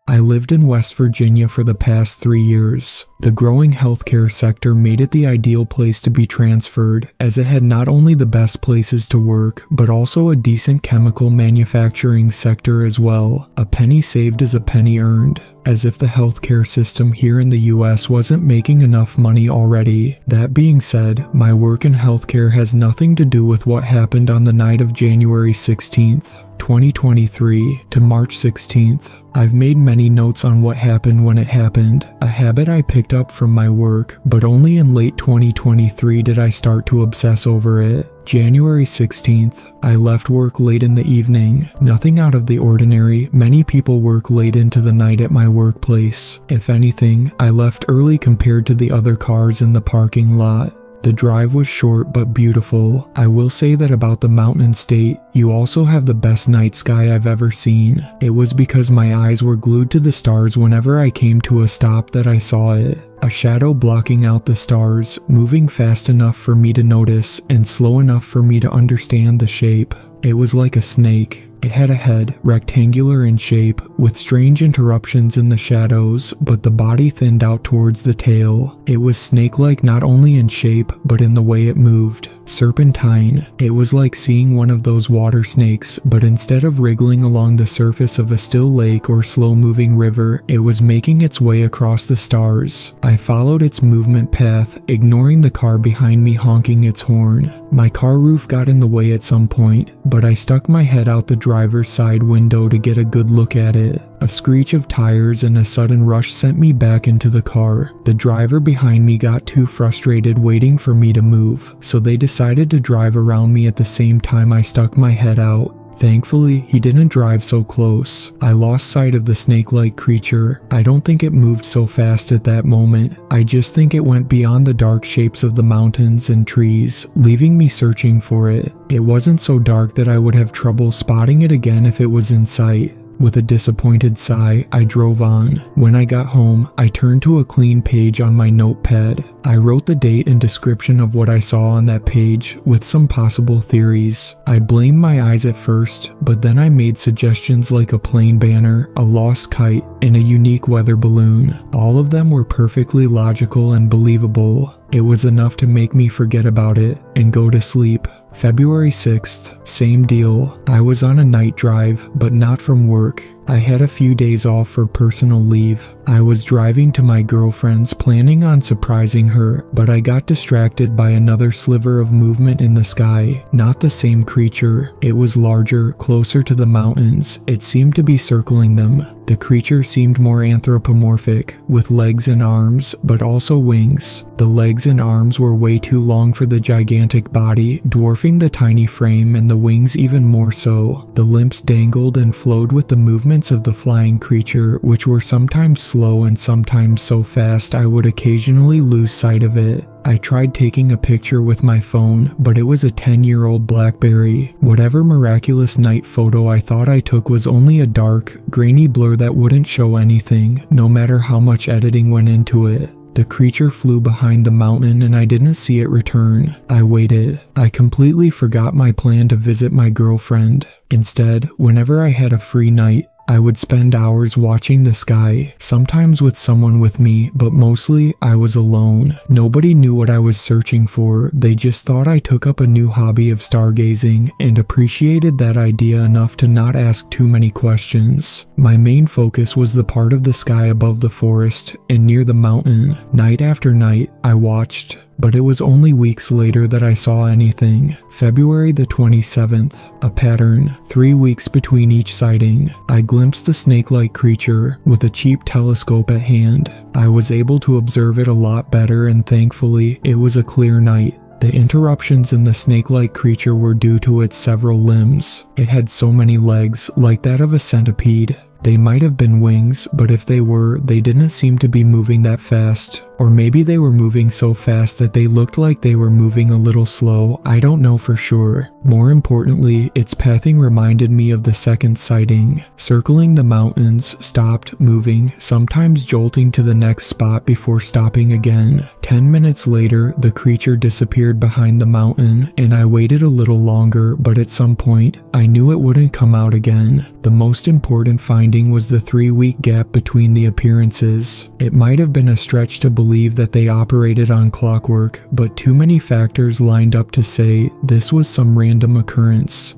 I lived in West Virginia for the past 3 years. The growing healthcare sector made it the ideal place to be transferred, as it had not only the best places to work, but also a decent chemical manufacturing sector as well. A penny saved is a penny earned. As if the healthcare system here in the US wasn't making enough money already. That being said, my work in healthcare has nothing to do with what happened on the night of January 16th, 2023 to March 16th. I've made many notes on what happened when it happened, a habit I picked up from my work, but only in late 2023 did I start to obsess over it. January 16th, I left work late in the evening. Nothing out of the ordinary. Many people work late into the night at my workplace. If anything, I left early compared to the other cars in the parking lot. The drive was short but beautiful. I will say that about the mountain state, you also have the best night sky I've ever seen. It was because my eyes were glued to the stars whenever I came to a stop that I saw it. A shadow blocking out the stars, moving fast enough for me to notice and slow enough for me to understand the shape. It was like a snake. It had a head, rectangular in shape, with strange interruptions in the shadows, but the body thinned out towards the tail. It was snake-like not only in shape, but in the way it moved. Serpentine. It was like seeing one of those water snakes, but instead of wriggling along the surface of a still lake or slow-moving river, it was making its way across the stars. I followed its movement path, ignoring the car behind me honking its horn. My car roof got in the way at some point, but I stuck my head out the driver's side window to get a good look at it. A screech of tires and a sudden rush sent me back into the car. The driver behind me got too frustrated waiting for me to move, so they decided to drive around me at the same time I stuck my head out. Thankfully, he didn't drive so close. I lost sight of the snake-like creature. I don't think it moved so fast at that moment. I just think it went beyond the dark shapes of the mountains and trees, leaving me searching for it. It wasn't so dark that I would have trouble spotting it again if it was in sight. With a disappointed sigh, I drove on. When I got home, I turned to a clean page on my notepad. I wrote the date and description of what I saw on that page, with some possible theories. I blamed my eyes at first, but then I made suggestions like a plane banner, a lost kite, and a unique weather balloon. All of them were perfectly logical and believable. It was enough to make me forget about it and go to sleep. February 6th, same deal. I was on a night drive, but not from work. I had a few days off for personal leave. I was driving to my girlfriend's planning on surprising her, but I got distracted by another sliver of movement in the sky. Not the same creature. It was larger, closer to the mountains. It seemed to be circling them. The creature seemed more anthropomorphic, with legs and arms, but also wings. The legs and arms were way too long for the gigantic body, dwarfing the tiny frame, and the wings even more so. The limbs dangled and flowed with the movements of the flying creature, which were sometimes slow and sometimes so fast I would occasionally lose sight of it. I tried taking a picture with my phone, but it was a 10-year-old BlackBerry. Whatever miraculous night photo I thought I took was only a dark, grainy blur that wouldn't show anything, no matter how much editing went into it. The creature flew behind the mountain and I didn't see it return. I waited. I completely forgot my plan to visit my girlfriend. Instead, whenever I had a free night, I would spend hours watching the sky, sometimes with someone with me, but mostly I was alone. Nobody knew what I was searching for. They just thought I took up a new hobby of stargazing and appreciated that idea enough to not ask too many questions. My main focus was the part of the sky above the forest and near the mountain. Night after night, I watched. But it was only weeks later that I saw anything. February the 27th, a pattern, 3 weeks between each sighting. I glimpsed the snake-like creature with a cheap telescope at hand. I was able to observe it a lot better and thankfully, it was a clear night. The interruptions in the snake-like creature were due to its several limbs. It had so many legs, like that of a centipede. They might have been wings, but if they were, they didn't seem to be moving that fast. Or maybe they were moving so fast that they looked like they were moving a little slow. I don't know for sure. More importantly, its pathing reminded me of the second sighting. Circling the mountains, stopped moving, sometimes jolting to the next spot before stopping again. 10 minutes later, the creature disappeared behind the mountain, and I waited a little longer, but at some point, I knew it wouldn't come out again. The most important finding was the 3-week gap between the appearances. It might have been a stretch to believe that they operated on clockwork, but too many factors lined up to say this was some random occurrence.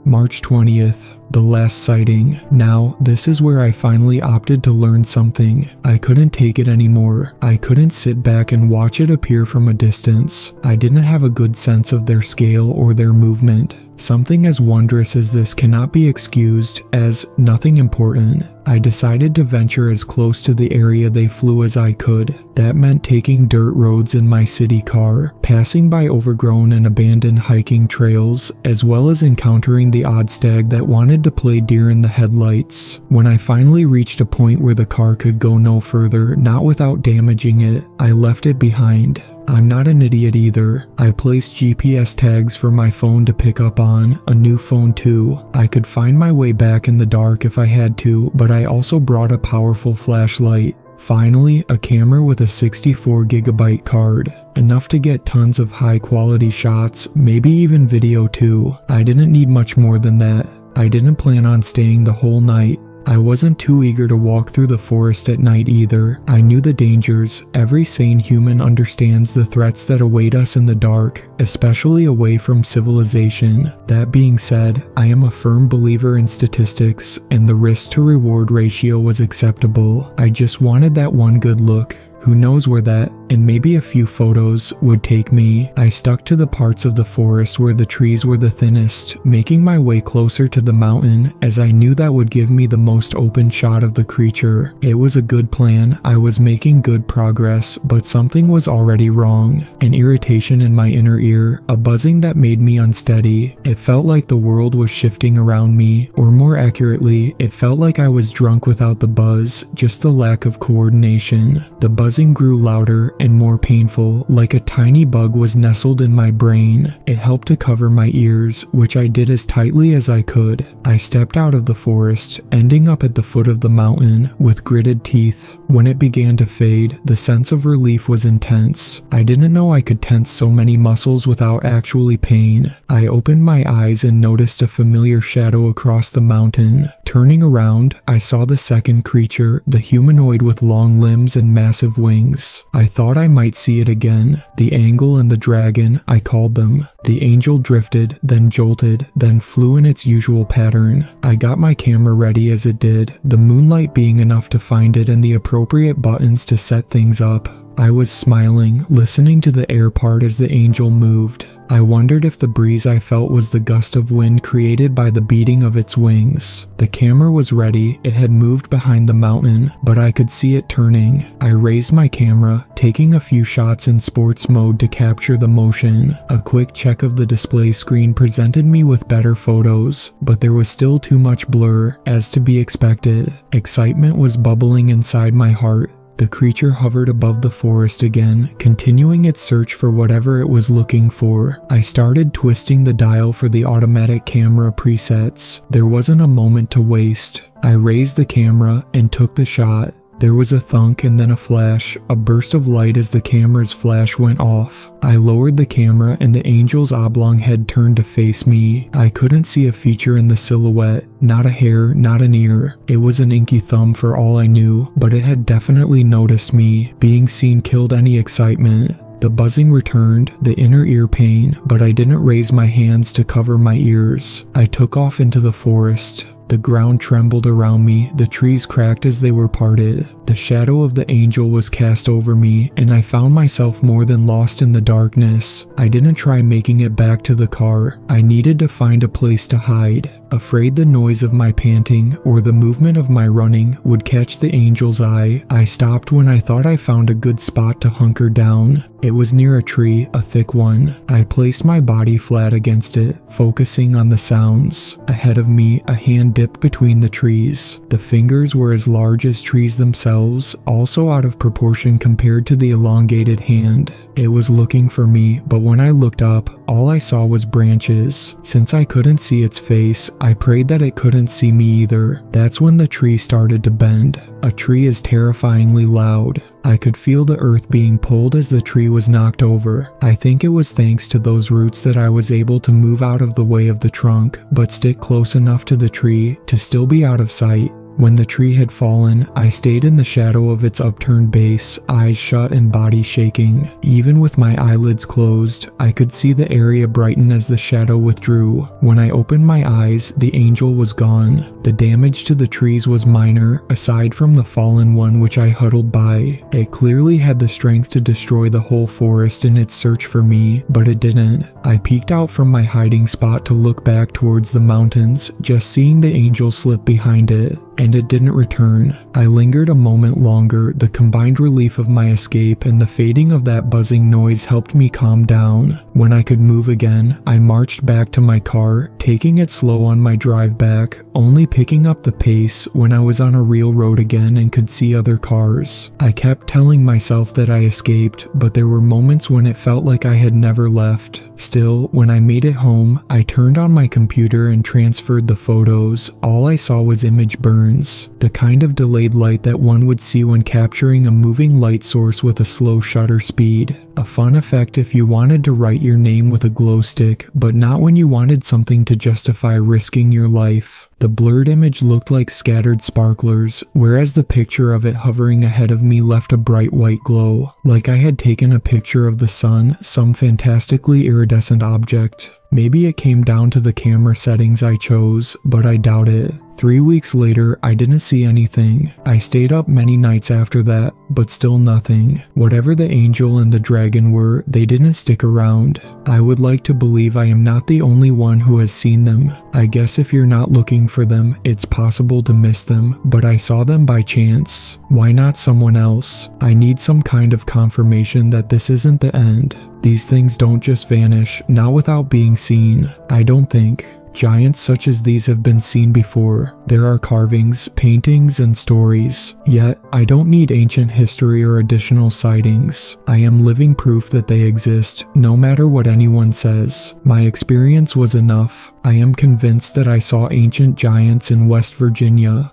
March 20th. The last sighting. Now, this is where I finally opted to learn something. I couldn't take it anymore. I couldn't sit back and watch it appear from a distance. I didn't have a good sense of their scale or their movement. Something as wondrous as this cannot be excused as nothing important. I decided to venture as close to the area they flew as I could. That meant taking dirt roads in my city car, passing by overgrown and abandoned hiking trails, as well as encountering the odd stag that wanted to play deer in the headlights. When I finally reached a point where the car could go no further, not without damaging it, I left it behind. I'm not an idiot either. I placed GPS tags for my phone to pick up on, a new phone too. I could find my way back in the dark if I had to, but I also brought a powerful flashlight. Finally, a camera with a 64GB card. Enough to get tons of high quality shots, maybe even video too. I didn't need much more than that. I didn't plan on staying the whole night. I wasn't too eager to walk through the forest at night either. I knew the dangers. Every sane human understands the threats that await us in the dark, especially away from civilization. That being said, I am a firm believer in statistics, and the risk to reward ratio was acceptable. I just wanted that one good look. Who knows where that, and maybe a few photos, would take me. I stuck to the parts of the forest where the trees were the thinnest, making my way closer to the mountain as I knew that would give me the most open shot of the creature. It was a good plan, I was making good progress, but something was already wrong. An irritation in my inner ear, a buzzing that made me unsteady. It felt like the world was shifting around me, or more accurately, it felt like I was drunk without the buzz, just the lack of coordination. The buzzing grew louder and more painful, like a tiny bug was nestled in my brain. It helped to cover my ears, which I did as tightly as I could. I stepped out of the forest, ending up at the foot of the mountain, with gritted teeth. When it began to fade, the sense of relief was intense. I didn't know I could tense so many muscles without actually pain. I opened my eyes and noticed a familiar shadow across the mountain. Turning around, I saw the second creature, the humanoid with long limbs and massive wings. I thought I might see it again. The angle and the dragon, I called them. The angel drifted, then jolted, then flew in its usual pattern. I got my camera ready as it did, the moonlight being enough to find it and the appropriate buttons to set things up. I was smiling, listening to the air part as the angel moved. I wondered if the breeze I felt was the gust of wind created by the beating of its wings. The camera was ready, it had moved behind the mountain, but I could see it turning. I raised my camera, taking a few shots in sports mode to capture the motion. A quick check of the display screen presented me with better photos, but there was still too much blur, as to be expected. Excitement was bubbling inside my heart. The creature hovered above the forest again, continuing its search for whatever it was looking for. I started twisting the dial for the automatic camera presets. There wasn't a moment to waste. I raised the camera and took the shot. There was a thunk and then a flash, a burst of light as the camera's flash went off. I lowered the camera and the angel's oblong head turned to face me. I couldn't see a feature in the silhouette, not a hair, not an ear. It was an inky thumb for all I knew, but it had definitely noticed me. Being seen killed any excitement. The buzzing returned, the inner ear pain, but I didn't raise my hands to cover my ears. I took off into the forest. The ground trembled around me, the trees cracked as they were parted. The shadow of the angel was cast over me, and I found myself more than lost in the darkness. I didn't try making it back to the car. I needed to find a place to hide. Afraid the noise of my panting or the movement of my running would catch the angel's eye, I stopped when I thought I found a good spot to hunker down. It was near a tree, a thick one. I placed my body flat against it, focusing on the sounds. Ahead of me, a hand dipped between the trees. The fingers were as large as trees themselves, also out of proportion compared to the elongated hand. It was looking for me, but when I looked up, all I saw was branches. Since I couldn't see its face, I prayed that it couldn't see me either. That's when the tree started to bend. A tree is terrifyingly loud. I could feel the earth being pulled as the tree was knocked over. I think it was thanks to those roots that I was able to move out of the way of the trunk, but stick close enough to the tree to still be out of sight. When the tree had fallen, I stayed in the shadow of its upturned base, eyes shut and body shaking. Even with my eyelids closed, I could see the area brighten as the shadow withdrew. When I opened my eyes, the angel was gone. The damage to the trees was minor, aside from the fallen one which I huddled by. It clearly had the strength to destroy the whole forest in its search for me, but it didn't. I peeked out from my hiding spot to look back towards the mountains, just seeing the angel slip behind it. And it didn't return. I lingered a moment longer. The combined relief of my escape and the fading of that buzzing noise helped me calm down. When I could move again, I marched back to my car, taking it slow on my drive back, only picking up the pace when I was on a real road again and could see other cars. I kept telling myself that I escaped, but there were moments when it felt like I had never left. Still, when I made it home, I turned on my computer and transferred the photos. All I saw was image burns, the kind of delayed light that one would see when capturing a moving light source with a slow shutter speed. A fun effect if you wanted to write your name with a glow stick, but not when you wanted something to justify risking your life. The blurred image looked like scattered sparklers, whereas the picture of it hovering ahead of me left a bright white glow, like I had taken a picture of the sun, some fantastically iridescent object. Maybe it came down to the camera settings I chose, but I doubt it. 3 weeks later, I didn't see anything. I stayed up many nights after that, but still nothing. Whatever the angel and the dragon were, they didn't stick around. I would like to believe I am not the only one who has seen them. I guess if you're not looking for them, it's possible to miss them, but I saw them by chance. Why not someone else? I need some kind of confirmation that this isn't the end. These things don't just vanish, not without being seen. I don't think. Giants such as these have been seen before. There are carvings, paintings, and stories. Yet, I don't need ancient history or additional sightings. I am living proof that they exist, no matter what anyone says. My experience was enough. I am convinced that I saw ancient giants in West Virginia.